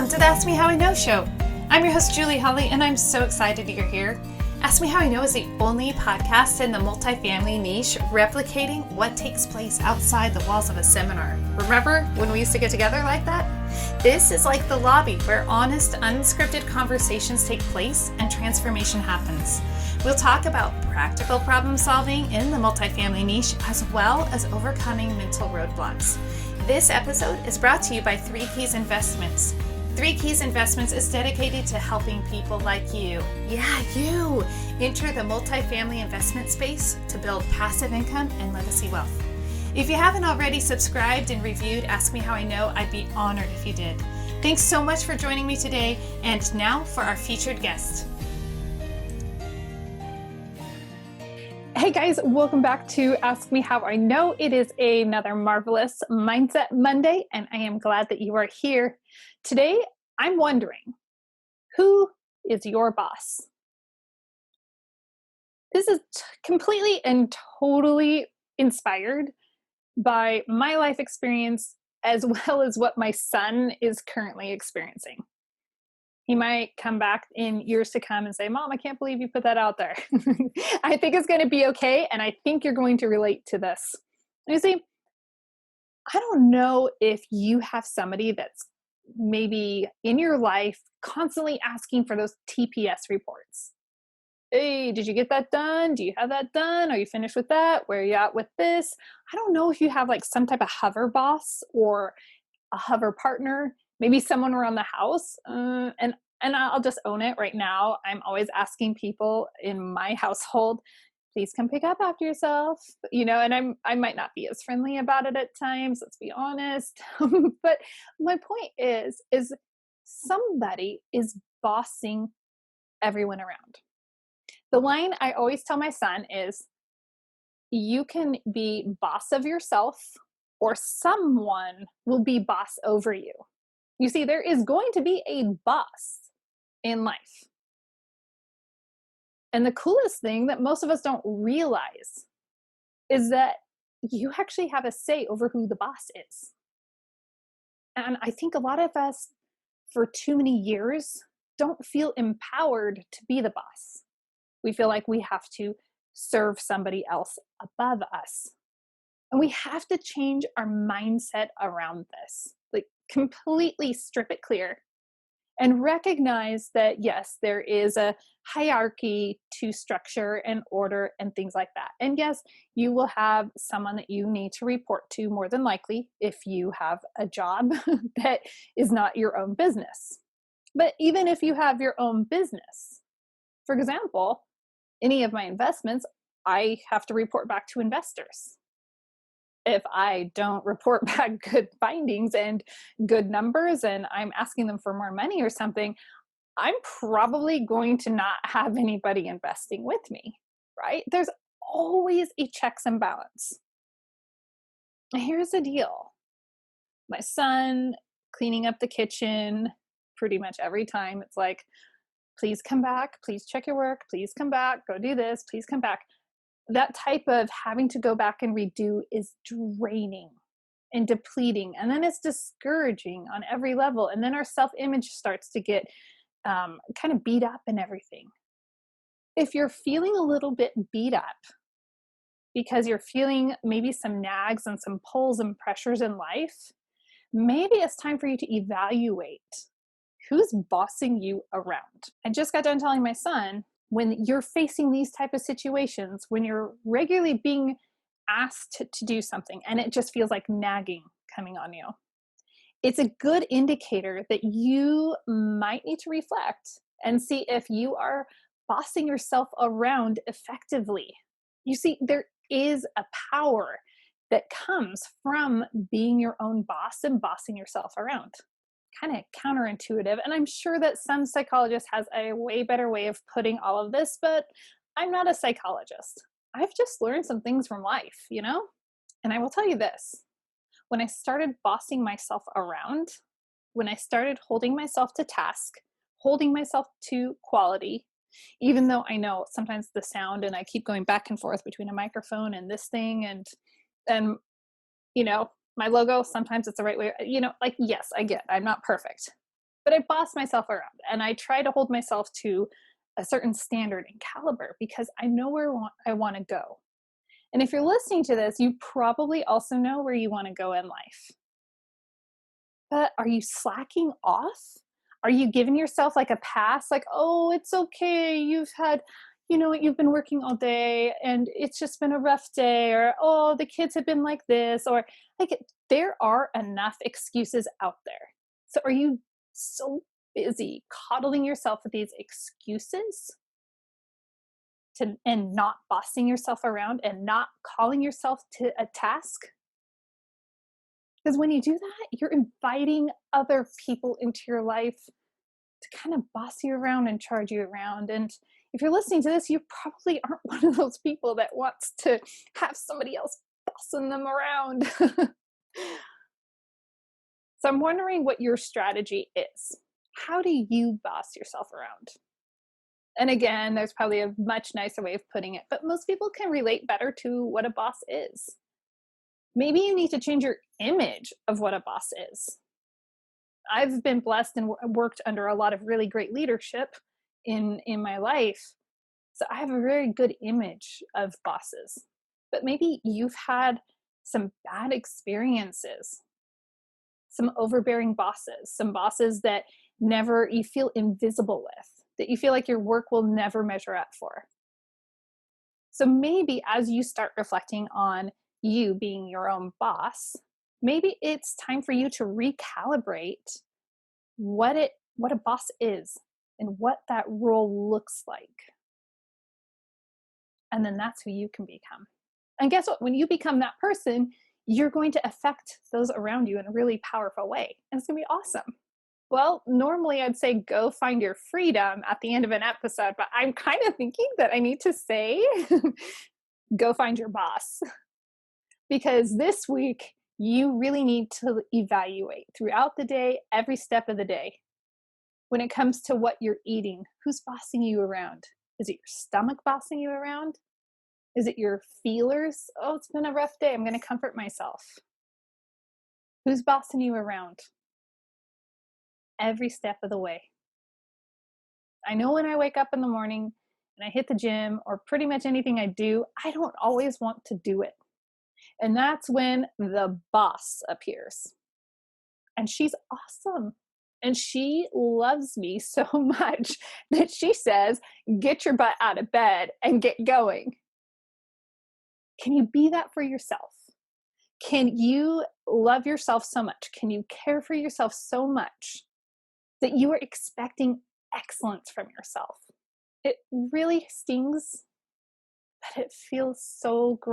Welcome to the Ask Me How I Know show. I'm your host, Julie Holly, and I'm so excited you're here. Ask Me How I Know is the only podcast in the multifamily niche replicating what takes place outside the walls of a seminar. Remember when we used to get together like that? This is like the lobby where honest, unscripted conversations take place and transformation happens. We'll talk about practical problem solving in the multifamily niche as well as overcoming mental roadblocks. This episode is brought to you by 3 Keys Investments. 3 Keys Investments is dedicated to helping people like you, you, enter the multifamily investment space to build passive income and legacy wealth. If you haven't already subscribed and reviewed Ask Me How I Know, I'd be honored if you did. Thanks so much for joining me today, and now for our featured guest. Hey guys, welcome back to Ask Me How I Know. It is another marvelous Mindset Monday, and I am glad that you are here. Today, I'm wondering, who is your boss? This is completely and totally inspired by my life experience as well as what my son is currently experiencing. He might come back in years to come and say, Mom, I can't believe you put that out there. I think it's going to be okay, and I think you're going to relate to this. You see, I don't know if you have somebody that's maybe in your life constantly asking for those TPS reports. Hey, did you get that done? Do you have that done? Are you finished with that? Where are you at with this? I don't know if you have like some type of hover boss or a hover partner, maybe someone around the house. And I'll just own it right now. I'm always asking people in my household, please come pick up after yourself, and I might not be as friendly about it at times, let's be honest. But my point is somebody is bossing everyone around. The line I always tell my son is, you can be boss of yourself or someone will be boss over you. You see, there is going to be a boss in life. And the coolest thing that most of us don't realize is that you actually have a say over who the boss is. And I think a lot of us, for too many years, don't feel empowered to be the boss. We feel like we have to serve somebody else above us. And we have to change our mindset around this, like completely strip it clear and recognize that, yes, there is a hierarchy to structure and order and things like that. And yes, you will have someone that you need to report to more than likely if you have a job that is not your own business. But even if you have your own business, for example, any of my investments, I have to report back to investors. If I don't report back good findings and good numbers and I'm asking them for more money or something, I'm probably going to not have anybody investing with me, right? There's always a checks and balance. And here's the deal. My son cleaning up the kitchen pretty much every time. It's like, please come back, please check your work, please come back, go do this, please come back. That type of having to go back and redo is draining and depleting. And then it's discouraging on every level. And then our self-image starts to get kind of beat up and everything. If you're feeling a little bit beat up because you're feeling maybe some nags and some pulls and pressures in life, maybe it's time for you to evaluate who's bossing you around. I just got done telling my son, when you're facing these type of situations, when you're regularly being asked to do something and it just feels like nagging coming on you, it's a good indicator that you might need to reflect and see if you are bossing yourself around effectively. You see, there is a power that comes from being your own boss and bossing yourself around. Kind of counterintuitive. And I'm sure that some psychologist has a way better way of putting all of this, but I'm not a psychologist. I've just learned some things from life, And I will tell you this, when I started bossing myself around, when I started holding myself to task, holding myself to quality, even though I know sometimes the sound and I keep going back and forth between a microphone and this thing and my logo, sometimes it's the right way, yes, I get, I'm not perfect. but I boss myself around and I try to hold myself to a certain standard and caliber because I know where I want to go. And if you're listening to this, you probably also know where you want to go in life. But are you slacking off? Are you giving yourself like a pass? Like, oh, it's okay. You've been working all day and it's just been a rough day. Or, oh, the kids have been like this. Or, like, there are enough excuses out there. So are you so busy coddling yourself with these excuses and not bossing yourself around and not calling yourself to a task? Because when you do that, you're inviting other people into your life to kind of boss you around and charge you around. And if you're listening to this, you probably aren't one of those people that wants to have somebody else bossing them around. So I'm wondering what your strategy is. How do you boss yourself around? And again, there's probably a much nicer way of putting it, but most people can relate better to what a boss is. Maybe you need to change your image of what a boss is. I've been blessed and worked under a lot of really great leadership in my life. So I have a very good image of bosses. But maybe you've had some bad experiences, some overbearing bosses, some bosses that never you feel invisible with, that you feel like your work will never measure up for. So maybe as you start reflecting on you being your own boss, maybe it's time for you to recalibrate what a boss is and what that role looks like. And then that's who you can become. And guess what? When you become that person, you're going to affect those around you in a really powerful way. And it's going to be awesome. Well, normally I'd say go find your freedom at the end of an episode, but I'm kind of thinking that I need to say go find your boss. Because this week, you really need to evaluate throughout the day, every step of the day. When it comes to what you're eating, who's bossing you around? Is it your stomach bossing you around? Is it your feelers? Oh, it's been a rough day. I'm going to comfort myself. Who's bossing you around? Every step of the way. I know when I wake up in the morning and I hit the gym or pretty much anything I do, I don't always want to do it. And that's when the boss appears. And she's awesome. And she loves me so much that she says, get your butt out of bed and get going. Can you be that for yourself? Can you love yourself so much? Can you care for yourself so much that you are expecting excellence from yourself? It really stings, but it feels so great.